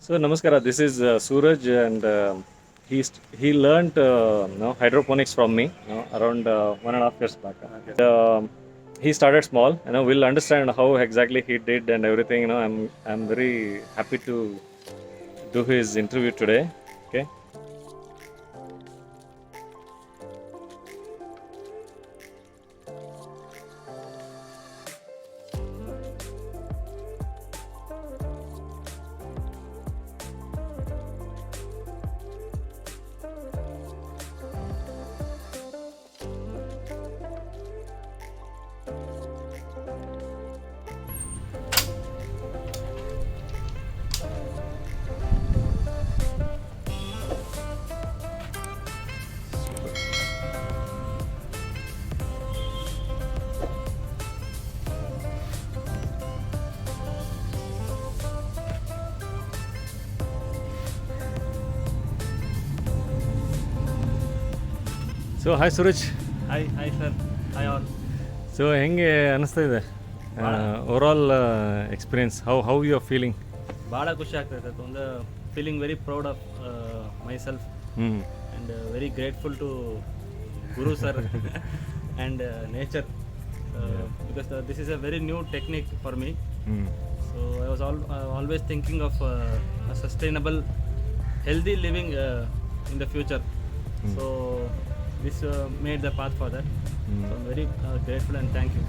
So Namaskara, this is Suraj, and he learned hydroponics from me around 1.5 years back. He started small. We'll understand how exactly he did and everything. I'm very happy to do his interview today. Okay. So hi Suraj. Hi sir. Hi all. So ಹೆಂಗೆ ಅನಿಸ್ತಾ ಇದೆ overall experience how you are feeling? ಭಾಳ ಖುಷಿ ಆಗ್ತದೆ sir. ಒಂದು feeling very proud of myself and very grateful to Guru sir and nature because this is a very new technique for me. So I was always thinking of a sustainable healthy living in the future. So this made the path for that. So I'm very grateful and thank you.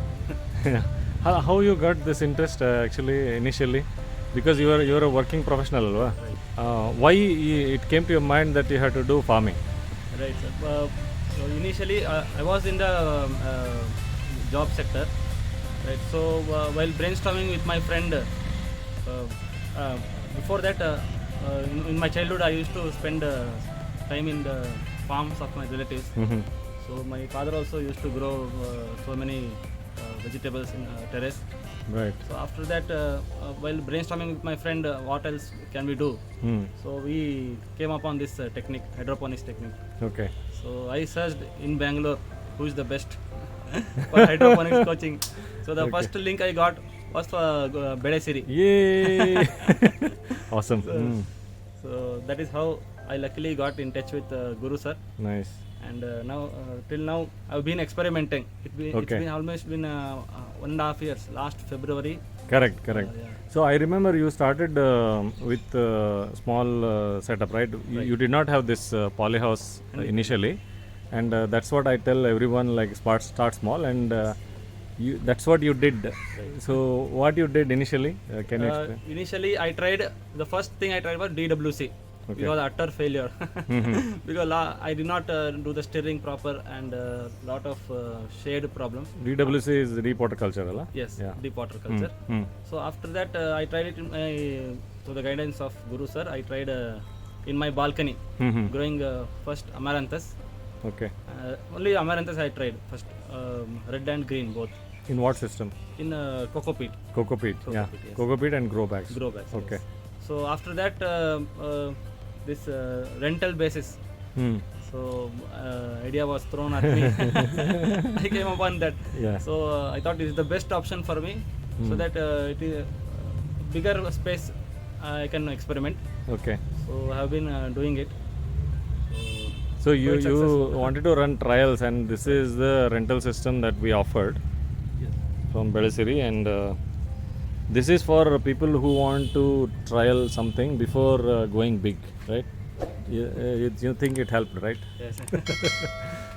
How you got this interest actually initially? Because you are a working professional, alwa? Right. Why it came to your mind that you had to do farming? Right, sir. So initially I was in the job sector, right? So while brainstorming with my friend, before that in my childhood I used to spend time in the farms of my relatives. So my father also used to grow so many vegetables in terrace. Right. So after that, while brainstorming with my friend, what else can we do? So we came upon this technique, hydroponics technique. Okay. So I searched in Bangalore who is the best for hydroponics coaching. So the first link I got was for Belesiri. Yay! Awesome. So that is how I luckily got in touch with Guru sir. Nice. And now till now I've been experimenting. It's been almost been 1.5 years. Last February. Correct. Yeah. So I remember you started with small setup, right? You did not have this polyhouse initially, and that's what I tell everyone, like start small, and that's what you did. So what you did initially? Can you explain? Initially I tried, the first thing I tried was DWC. Okay. It was utter failure because I did not do the stirring proper and lot of shade problems. DWC is deep water culture, right? Yes, Yeah. deep water culture. So after that I tried it in my, through the guidance of Guru sir. I tried in my balcony growing first amaranthus. Okay. Only amaranthus I tried first, red and green both. In what system? In coco peat. Coco peat. Yeah. Peat, yes. Coco peat and grow bags. Grow bags. Okay. Yes. So after that this rental basis. So idea was thrown at me. I came upon that. Yeah. So I thought it is the best option for me, so that it is bigger space I can experiment. Okay. So I have been doing it. So you wanted to run trials, and this is the rental system that we offered Yes. from Belesiri, and this is for people who want to trial something before going big, right? You think it helped, right? Yes.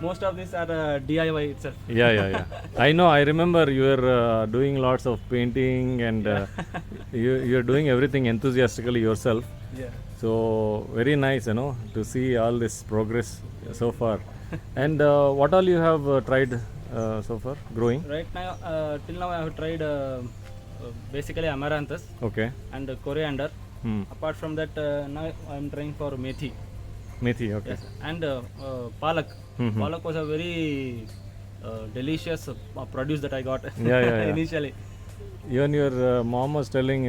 Most of these are DIY itself. Yeah. I know. I remember you were doing lots of painting, and you're doing everything enthusiastically yourself. Yeah. So very nice, to see all this progress so far. And what all you have tried so far growing? Right now, till now I have tried basically amaranthus Okay. and coriander. Apart from that, now I am trying for methi. Methi, okay. Yes, and palak. Palak was a very delicious produce that I got Yeah. initially. Even your mom was telling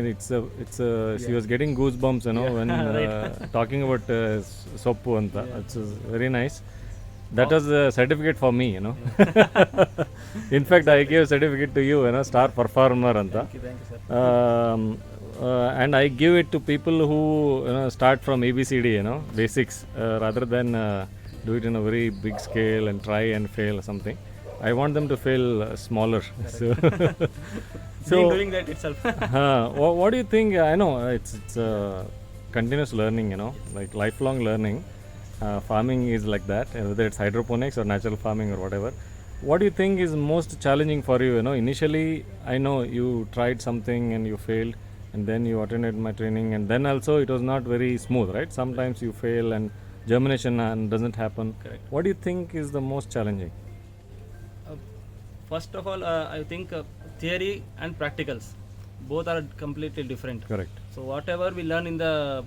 she was getting goosebumps, when talking about soppu anta. It's very nice. That was a certificate for me, In fact, I gave a certificate to you, star performer anta. Thank you, sir. and I give it to people who start from ABCD, basics, rather than do it in a very big scale and try and fail or something. I want them to fail smaller. So, Doing that itself. what do you think? I know it's continuous learning, like lifelong learning. Farming is like that, whether it's hydroponics or natural farming or whatever. What do you think is most challenging for you? Initially, I know you tried something and you failed, and then you attended my training, and then also it was not very smooth, right? Sometimes you fail and germination doesn't happen. Correct. What do you think is the most challenging? First of all, I think theory and practicals both are completely different. Correct. So whatever we learn in the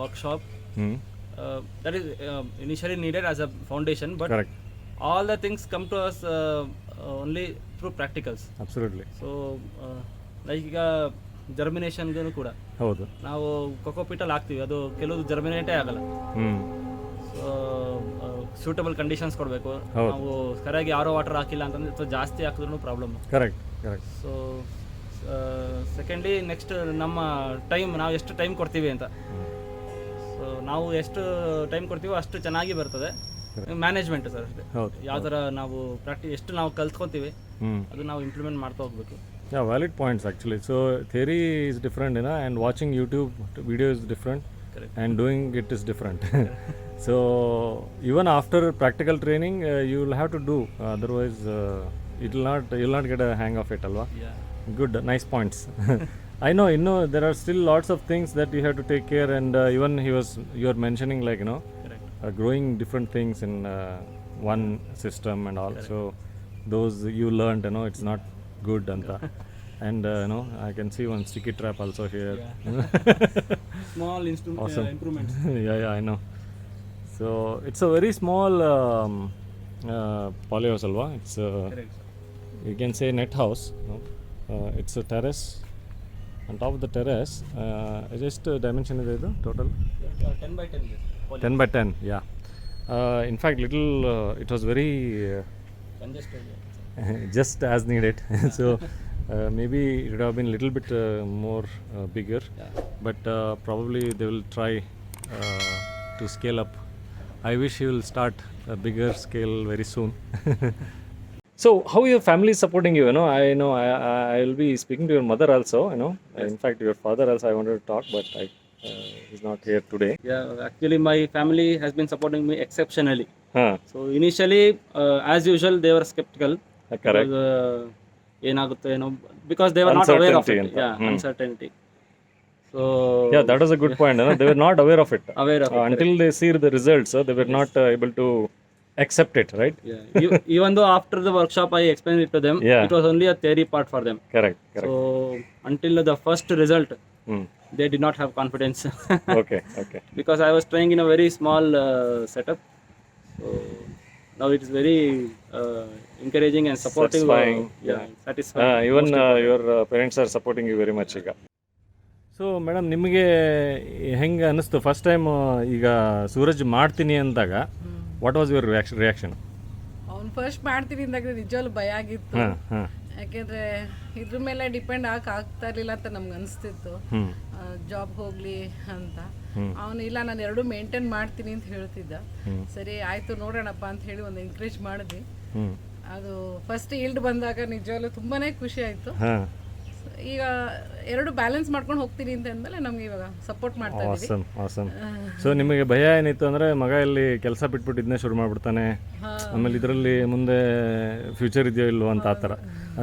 workshop, that is initially needed as a foundation, but Correct. all the things come to us only through practicals. Absolutely. So like ಈಗ ಜರ್ಮಿನೇಷನ್ಗೂ ಕೂಡ ಹೌದು. ನಾವು ಕೊಕೋಪಿಟಲ್ಲಿ ಹಾಕ್ತೀವಿ, ಅದು ಕೆಲವು ಜರ್ಮಿನೇಟೇ ಆಗಲ್ಲ. So suitable conditions ಕೊಡಬೇಕು. ನಾವು ಸರಿಯಾಗಿ ಯಾರೋ ವಾಟರ್ ಹಾಕಿಲ್ಲ ಅಂತಂದ್ರೆ ಅಥವಾ ಜಾಸ್ತಿ ಹಾಕಿದ್ರೂ problem. Correct correct. So secondly next ನಮ್ಮ ಟೈಮ್, ನಾವು ಎಷ್ಟು ಟೈಮ್ ಕೊಡ್ತೀವಿ ಅಂತ. ಸೊ ನಾವು ಎಷ್ಟು ಟೈಮ್ ಕೊಡ್ತೀವೋ ಅಷ್ಟು ಚೆನ್ನಾಗಿ ಬರ್ತದೆ. ಮ್ಯಾನೇಜ್ಮೆಂಟ್ ಸರ್ ಅಷ್ಟೇ. ಯಾವ ಥರ ನಾವು ಎಷ್ಟು ನಾವು ಕಲ್ತ್ಕೊತೀವಿ ಅದು ನಾವು ಇಂಪ್ಲಿಮೆಂಟ್ ಮಾಡ್ತಾ ಹೋಗ್ಬೇಕು. Yeah, valid points actually. So theory is different, and watching YouTube video is different. Correct. And doing it is different. So even after practical training, you will have to do. Otherwise, you'll not get a hang of it, alwa. Yeah. Good, nice points. I know, there are still lots of things that you have to take care, and even you are mentioning like growing different things in one system and all. Correct. So those you learned, it's not good anta. And I can see one sticky trap also here. Small awesome. improvements. yeah, I know. So it's a very small polyhouse alva. It's Correct. you can say net house. It's a terrace. On top of the terrace, just dimension is idu total 10 by 10 is 10 by 10. Yeah. In fact, little it was very congested. just as needed. So maybe it would have been a little bit more bigger. Yeah. But probably they will try to scale up. I wish you will start a bigger scale very soon. So how your family is supporting you? I know I will be speaking to your mother also. Yes. In fact, your father also I wanted to talk, but he's not here today. Yeah, actually my family has been supporting me exceptionally. Huh. So initially, as usual, they were skeptical. Correct. ಏನಾಗುತ್ತೆ ಏನೋ, because they were not aware of it. Uncertainty. Yeah, uncertainty. So Yeah, that was a good point. They were not aware of it. aware of it. Until they see the results, they were not able to accept it, right? Yeah. Even though after the workshop I explained it to them, Yeah. it was only a theory part for them. Correct. So until the first result, they did not have confidence. Okay. Because I was trying in a very small setup. So now it is very encouraging and supportive. Satisfying. Satisfying. Even your parents are supporting you very much ಈಗ. So madam, ನಿಮಗೆ ಹೆಂಗೆ ಅನ್ನಿಸ್ತು first time ಈಗ ಸೂರಜ್ ಮಾಡ್ತೀನಿ ಅಂದಾಗ? What was your reaction? ಅವ್ನು first ಮಾಡ್ತೀನಿ ಅಂದಾಗ ನಿಜವಾಗ್ಲೂ ಭಯ ಆಗಿತ್ತು. ಯಾಕೆಂದ್ರೆ ಇದ್ರ ಮೇಲೆ ಡಿಪೆಂಡ್ ಆಗ್ತಾ ಇರ್ಲಿಲ್ಲ ಅಂತ ನಮ್ಗೆ ಅನಿಸ್ತಿತ್ತು, ಜಾಬ್ ಹೋಗ್ಲಿ ಅಂತ. ಅವನು ಇಲ್ಲ, ನಾನು ಎರಡು ಮೇಂಟೈನ್ ಮಾಡ್ತೀನಿ ಅಂತ ಹೇಳ್ತಿದ್ದ. ಸರಿ ಆಯ್ತು ನೋಡೋಣಪ್ಪ ಅಂತ ಹೇಳಿ ಒಂದು ಎನ್ಕರೇಜ್ ಮಾಡಿದ್ವಿ. ಅದು ಫಸ್ಟ್ ಈಲ್ಡ್ ಬಂದಾಗ ನಿಜವಾಗ್ಲೂ ತುಂಬಾನೇ ಖುಷಿ ಆಯ್ತು. ಈಗ ಎರಡು ಬ್ಯಾಲೆನ್ಸ್ ಮಾಡ್ಕೊಂಡು ಹೋಗ್ತೀನಿ ಅಂತ ಅಂದಮೇಲೆ ನಮ್ಗೆ ಇವಾಗ ಸಪೋರ್ಟ್ ಮಾಡ್ತಾ ಇದ್ದೀವಿ. ಆಸಮ್. ಸೊ ನಿಮಗೆ ಭಯ ಏನಿತ್ತು ಅಂದ್ರೆ ಮಗ ಇಲ್ಲಿ ಕೆಲಸ ಬಿಟ್ಬಿಟ್ಟು ಇದನ್ನೇ ಶುರು ಮಾಡ್ಬಿಡ್ತಾನೆ, ಆಮೇಲೆ ಇದರಲ್ಲಿ ಮುಂದೆ ಫ್ಯೂಚರ್ ಇದೆಯೋ ಇಲ್ವೋ ಅಂತ ಆ ಥರ.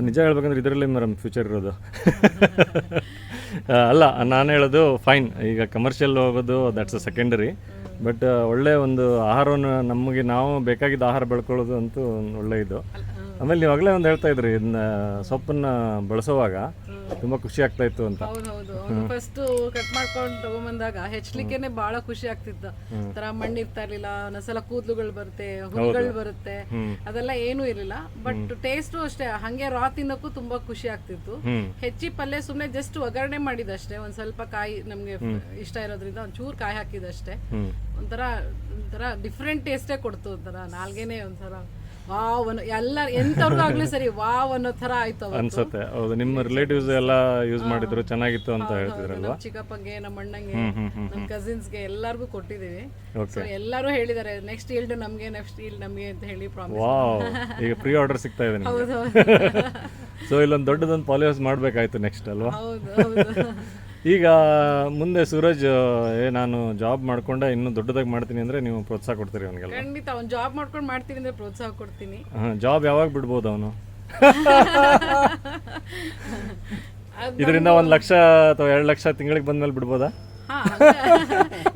ನಿಜ ಹೇಳ್ಬೇಕಂದ್ರೆ ಇದರಲ್ಲೇ ಮೇಡಮ್ ಫ್ಯೂಚರ್ ಇರೋದು. ಅಲ್ಲ, ನಾನು ಹೇಳೋದು ಫೈನ್, ಈಗ ಕಮರ್ಷಿಯಲ್ ಹೋಗೋದು ದಟ್ಸ್ ಅ ಸೆಕೆಂಡರಿ. ಬಟ್ ಒಳ್ಳೆ ಒಂದು ಆಹಾರವನ್ನು ನಮಗೆ ನಾವು ಬೇಕಾಗಿದ್ದ ಆಹಾರ ಬೆಳ್ಕೊಳ್ಳೋದು ಅಂತೂ ಒಳ್ಳೆ ಇದು. ಆಮೇಲೆ ನೀವು ಆಗಲೇ ಒಂದು ಹೇಳ್ತಾ ಇದ್ರಿ, ಇದನ್ನ ಸೊಪ್ಪನ್ನ ಬಳಸುವಾಗ ತುಂಬಾ ಖುಷಿ ಆಗ್ತಾ ಇತ್ತು ಅಂತ. ಹೌದು, ಫಸ್ಟ್ ಕಟ್ ಮಾಡ್ಕೊಂಡು ತಗೊಂಬಂದಾಗ ಹೆಚ್ಚಲಿಕ್ಕೆನೆ ಬಹಳ ಖುಷಿ ಆಗ್ತಿತ್ತು. ತರ ಮಣ್ಣು ಇರ್ತಾ ಇರ್ಲಿಲ್ಲ, ಒಂದೊಂದ್ಸಲ ಕೂದಲುಗಳು ಬರುತ್ತೆ, ಹುಳುಗಳು ಬರುತ್ತೆ, ಅದೆಲ್ಲ ಏನೂ ಇರಲಿಲ್ಲ. ಬಟ್ ಟೇಸ್ಟು ಅಷ್ಟೇ, ಹಂಗೆ ರಾ ತಿನ್ನಕ್ಕೂ ತುಂಬಾ ಖುಷಿ ಆಗ್ತಿತ್ತು. ಹೆಚ್ಚಿ ಪಲ್ಯ ಸುಮ್ನೆ ಜಸ್ಟ್ ಒಗ್ಗರಣೆ ಮಾಡಿದಷ್ಟೇ, ಒಂದ್ ಸ್ವಲ್ಪ ಕಾಯಿ ನಮ್ಗೆ ಇಷ್ಟ ಇರೋದ್ರಿಂದ ಒಂಚೂರು ಕಾಯಿ ಹಾಕಿದಷ್ಟೇ. ಒಂಥರ ಡಿಫ್ರೆಂಟ್ ಟೇಸ್ಟೇ ಕೊಡ್ತು. ಒಂಥರ ನಾಲ್ಗೆನೆ ಒಂಥರ ವಾವ್ ಅನ್ನೋ ಎಲ್ಲ ಎಂಥವ್ರಿಗೂ ಆಗ್ಲಿ ಸರಿ ವಾವ್ ಅನ್ನೋ ಥರ ಆಯ್ತು ಅವತ್ತು. ಅನ್ಸುತ್ತೆ. ಹೌದು, ನಿಮ್ಮ ರಿಲೇಟಿವ್ಸ್ ಎಲ್ಲ ಯೂಸ್ ಮಾಡಿದ್ರು ಚೆನ್ನಾಗಿತ್ತು ಅಂತ ಹೇಳ್ತಿದ್ರಲ್ವಾ? ನಮ್ಮ ಚಿಕ್ಕಪ್ಪಂಗೆ, ನಮ್ಮ ಅಣ್ಣಂಗೆ, ನಮ್ಮ ಕಸಿನ್ಸ್ಗೆ ಎಲ್ಲರಿಗೂ ಕೊಟ್ಟಿದ್ದೀವಿ. ಸೊ ಎಲ್ಲರೂ ಹೇಳಿದ್ದಾರೆ ನೆಕ್ಸ್ಟ್ ಈಲ್ಡ್ ನಮಗೆ ಅಂತ ಹೇಳಿ ಪ್ರಾಮಿಸ್. ವಾವ್, ಈಗ ಪ್ರೀ ಆರ್ಡರ್ ಸಿಗ್ತಾ ಇದೆ ನಿಮಗೆ. ಹೌದು ಸೊ ಇಲ್ಲೊಂದು ದೊಡ್ಡದೊಂದು ಪಾಲಿ ಹೌಸ್ ಮಾಡಬೇಕಾಯ್ತು ನೆಕ್ಸ್ಟ್ ಅಲ್ವಾ? ಹೌದು. ಈಗ ಮುಂದೆ ಸೂರಜ್ ನಾನು ಜಾಬ್ ಮಾಡ್ಕೊಂಡೆ ಇನ್ನೂ ದೊಡ್ಡದಾಗಿ ಮಾಡ್ತೀನಿ ಅಂದರೆ ನೀವು ಪ್ರೋತ್ಸಾಹ ಕೊಡ್ತೀರಿ ಅವನಿಗೆಲ್ಲ? ಖಂಡಿತ ಅವ್ನು ಜಾಬ್ ಮಾಡ್ಕೊಂಡು ಮಾಡ್ತೀನಿ ಅಂದ್ರೆ ಪ್ರೋತ್ಸಾಹ ಕೊಡ್ತೀನಿ. ಜಾಬ್ ಯಾವಾಗ ಬಿಡ್ಬೋದು ಅವನು? ಇದರಿಂದ 1 ಲಕ್ಷ ಅಥವಾ 2 ಲಕ್ಷ ತಿಂಗಳಿಗೆ ಬಂದ್ಮೇಲೆ ಬಿಡ್ಬೋದಾ?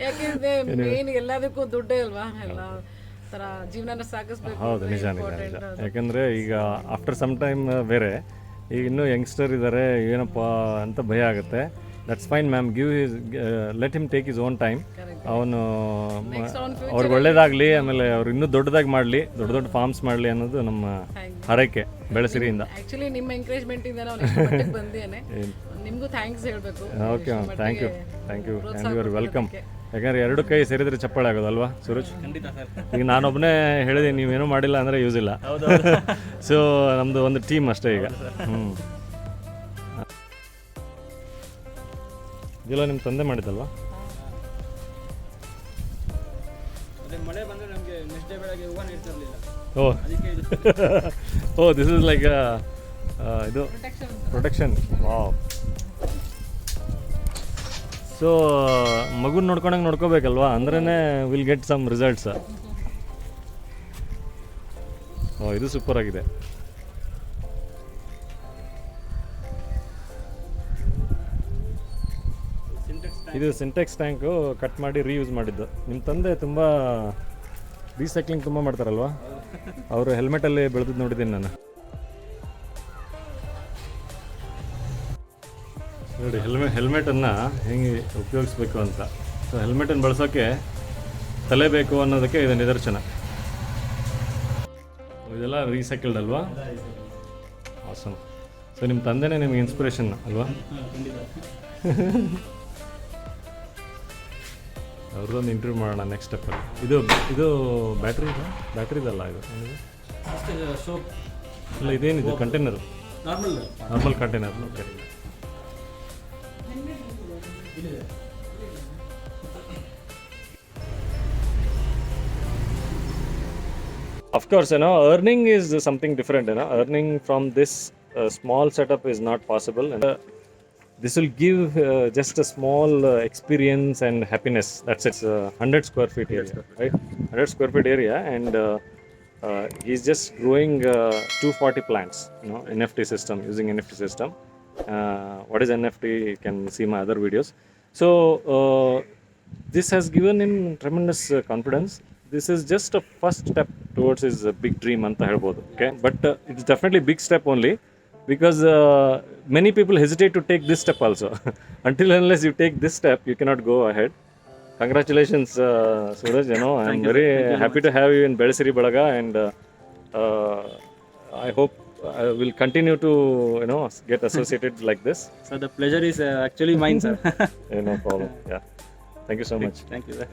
ಯಾಕೆಂದ್ರೆ ಮೇನ್ ಎಲ್ಲದಕ್ಕೂ ದುಡ್ಡೇ ಅಲ್ವಾ, ಎಲ್ಲ ತರ ಜೀವನ ಸಾಗಿಸ್ಬೇಕು. ಹೌದು, ನಿಜ. ಯಾಕಂದರೆ ಈಗ ಆಫ್ಟರ್ ಸಮ್ ಟೈಮ್ ಬೇರೆ ಈಗ ಇನ್ನೂ ಯಂಗ್ಸ್ಟರ್ ಇದ್ದಾರೆ, ಏನಪ್ಪ ಅಂತ ಭಯ ಆಗುತ್ತೆ. That's fine ma'am, let him take is own time. ಅವನು ಅವ್ರಿಗೆ ಒಳ್ಳೇದಾಗಲಿ, ಆಮೇಲೆ ಅವ್ರು ಇನ್ನೂ ದೊಡ್ಡದಾಗಿ ಮಾಡಲಿ, ದೊಡ್ಡ ಫಾರ್ಮ್ಸ್ ಮಾಡಲಿ ಅನ್ನೋದು ನಮ್ಮ ಹಾರೈಕೆ ಬೆಳಸಿರಿಯಿಂದ. ಆಕ್ಚುಲಿ ನಿಮ್ಮ ಎಂಕರೇಜ್ಮೆಂಟ್ ಇಂದ ನಾನು ಇಷ್ಟು ಮಟ್ಟಿಗೆ ಬಂದಿದ್ದೇನೆ. ನಿಮಗೂ ಥ್ಯಾಂಕ್ಸ್ ಹೇಳಬೇಕು. Okay ma'am, thank you are welcome. ಯಾಕಂದರೆ 2 ಕೈ ಸೇರಿದ್ರೆ ಚಪ್ಪಾಳೆ ಆಗೋದಲ್ವಾ ಸೂರಜ್? ಖಂಡಿತ ಸರ್. ಈಗ ನಾನೊಬ್ಬನೇ ಹೇಳಿದೆ, ನೀವೇನೂ ಮಾಡಿಲ್ಲ ಅಂದರೆ ಯೂಸ್ ಇಲ್ಲ. ಸೊ ನಮ್ಮದು ಒಂದು ಟೀಮ್ ಅಷ್ಟೇ ಈಗ. ಇದೆಲ್ಲ ನಿಮ್ಮ ತಂದೆ ಮಾಡಿದ್ದಲ್ವಾ? ಅದೇ ಮಳೆ ಬಂದರೆ ನಮಗೆ ನೆಕ್ಸ್ಟ್ ಡೇ ಬೆಳಗ್ಗೆ ಹೂವು ನೀಡ್ತಿರಲಿಲ್ಲ. ಓ ದಿಸ್ ಇಸ್ ಲೈಕ್ ಇದು ಪ್ರೊಟೆಕ್ಷನ್. ವಾವ್. ಸೊ ಮಗುನ ನೋಡ್ಕೊಂಡಂಗೆ ನೋಡ್ಕೋಬೇಕಲ್ವಾ, ಅಂದ್ರೇ ವಿಲ್ ಗೆಟ್ ಸಮ್ ರಿಸಲ್ಟ್ಸ್. ಓ ಇದು ಸೂಪರ್ ಆಗಿದೆ. ಇದು ಸಿಂಟೆಕ್ಸ್ ಟ್ಯಾಂಕು ಕಟ್ ಮಾಡಿ ರೀಯೂಸ್ ಮಾಡಿದ್ದು. ನಿಮ್ಮ ತಂದೆ ತುಂಬ ರೀಸೈಕ್ಲಿಂಗ್ ತುಂಬ ಮಾಡ್ತಾರಲ್ವಾ? ಅವರು ಹೆಲ್ಮೆಟಲ್ಲಿ ಬೆಳೆದಿದ್ದು ನೋಡಿದ್ದೀನಿ ನಾನು. ನೋಡಿ ಹೆಲ್ಮೆಟನ್ನು ಹೆಂಗೆ ಉಪಯೋಗಿಸ್ಬೇಕು ಅಂತ. ಸೊ ಹೆಲ್ಮೆಟನ್ನು ಬಳಸೋಕ್ಕೆ ತಲೆ ಬೇಕು ಅನ್ನೋದಕ್ಕೆ ಇದು ನಿದರ್ಶನ. ಇದೆಲ್ಲ ರೀಸೈಕಲ್ಡ್ ಅಲ್ವಾ? ಆಸಮ್. ಸೊ ನಿಮ್ಮ ತಂದೆನೇ ನಿಮಗೆ ಇನ್ಸ್ಪಿರೇಷನ್ ಅಲ್ವಾ? ಅವ್ರದ್ದೊಂದು ಇಂಟರ್ವ್ಯೂ ಮಾಡೋಣ ನೆಕ್ಸ್ಟ್ ಸ್ಟೆಪ್ಪಲ್ಲಿ. ಇದು ಬ್ಯಾಟ್ರಿದಲ್ಲ ಇದು ಸೋಪ್ ಇಲ್ಲ, ಇದೇನಿದೆ container? Normal container. Okay. Of course, earning is something different. Earning from this small setup is not possible. And this will give just a small experience and happiness. That's it. 100 square feet area, right? 100 square feet area, and he's just growing 240 plants. NFT system, using NFT system. What is NFT? You can see my other videos. So this has given him tremendous confidence. This is just a first step towards his big dream anta helbodu. Okay, but it's definitely big step only, because many people hesitate to take this step also. Until unless you take this step, you cannot go ahead. Congratulations, Suraj. I'm very happy to have you in Belesiri Balaga, and I hope I will continue to get associated like this. So the pleasure is actually mine, sir. No problem. Yeah. Thank you so much. Thank you, sir.